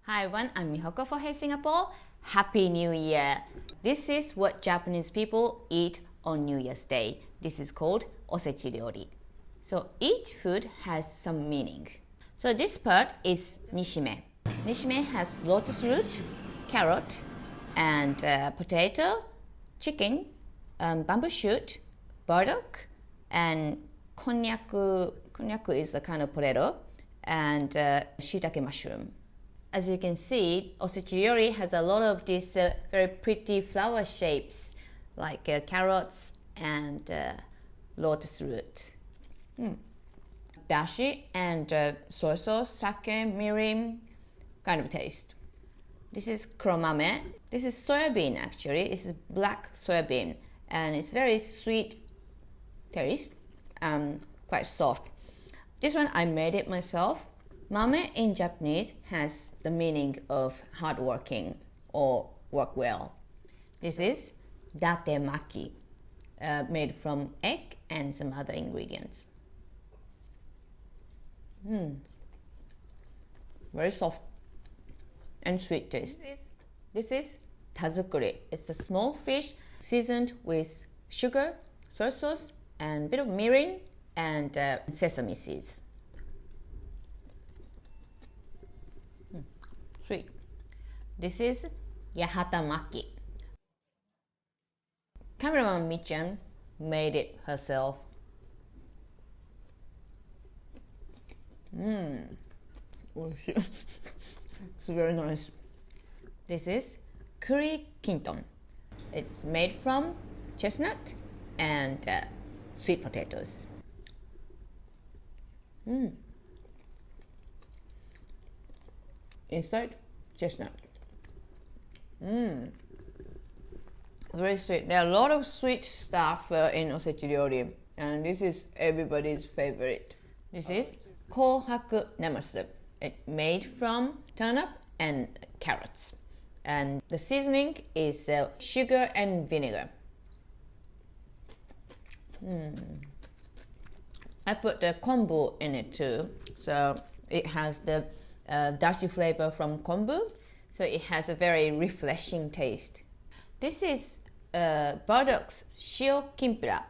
Hi everyone, I'm Mihoko for Hey Singapore. Happy New Year! This is what Japanese people eat on New Year's Day. This is called Osechi Ryori. So each food has some meaning. So this part is nishime. Nishime has lotus root, carrot, and potato, chicken, bamboo shoot, burdock, and konnyaku. Konnyaku is a kind of potato, and shiitake mushroom. As you can see, Osechi Ryori has a lot of these very pretty flower shapes, like carrots and lotus root. Dashi and soy sauce, sake, mirin, kind of taste. This is kuromame. This is soya bean actually. This is black soya bean, and it's very sweet taste, quite soft. This one I made it myself. Mame in Japanese has the meaning of hardworking or work well. This is datemaki, made from egg and some other ingredients. Very soft and sweet taste. This is Tazukuri. It's a small fish seasoned with sugar, soy sauce, and a bit of mirin and sesame seeds. Sweet. This is yahatamaki. Cameraman Michan made it herself. It's very nice. This is curry kinton. It's made from chestnut and sweet potatoes. Inside chestnut. Very sweet. There are a lot of sweet stuff in Osechi Ryori, and this is everybody's favorite. This is kohaku namasu. It's made from turnip and carrots, and the seasoning is sugar and vinegar. I put the kombu in it too, so it has the dashi flavor from kombu, so it has a very refreshing taste. This is burdock's shio kimpira,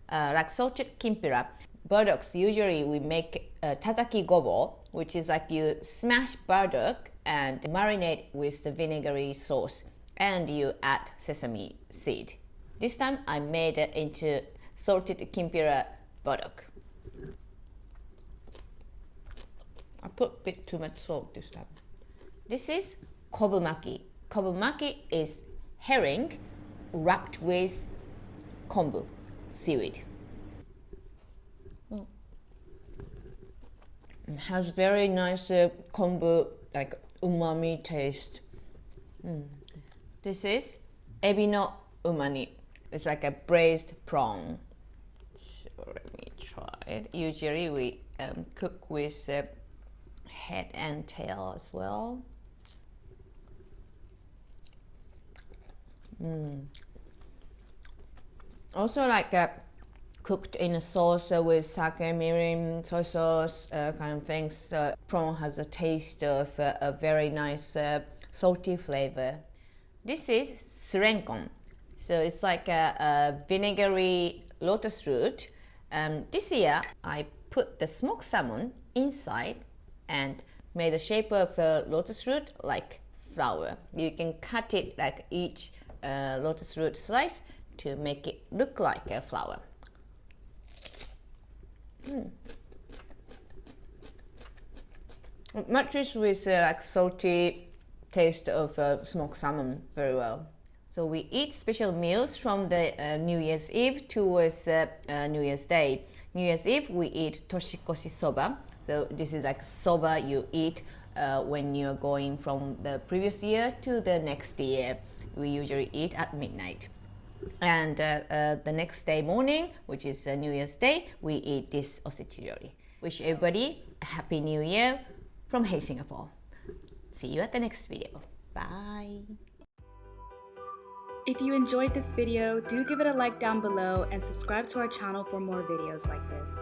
like salted kimpira. Burdocks usually we make tataki gobo, which is like you smash burdock and marinate with the vinegary sauce, and you add sesame seed. This time I made it into salted kimpira burdock. I put a bit too much salt this time. This is Kobumaki. Kobumaki is herring wrapped with kombu, seaweed. It has very nice kombu, like umami taste. This is ebi no umani. It's like a braised prawn. So let me try it. Usually we cook with head and tail as well. Also like cooked in a sauce with sake, mirin, soy sauce, kind of things. Prawn has a taste of a very nice salty flavor. This is surenkon. So it's like a vinegary lotus root. This year I put the smoked salmon inside and made the shape of a lotus root like flower. You can cut it like each lotus root slice to make it look like a flower. It matches with like salty taste of smoked salmon very well. So we eat special meals from the New Year's Eve towards New Year's Day. New Year's Eve we eat toshikoshi soba. So this is like soba you eat when you're going from the previous year to the next year. We usually eat at midnight. And the next day morning, which is New Year's Day, we eat this Osechi Ryori. Wish everybody a Happy New Year from Hey Singapore. See you at the next video. Bye. If you enjoyed this video, do give it a like down below and subscribe to our channel for more videos like this.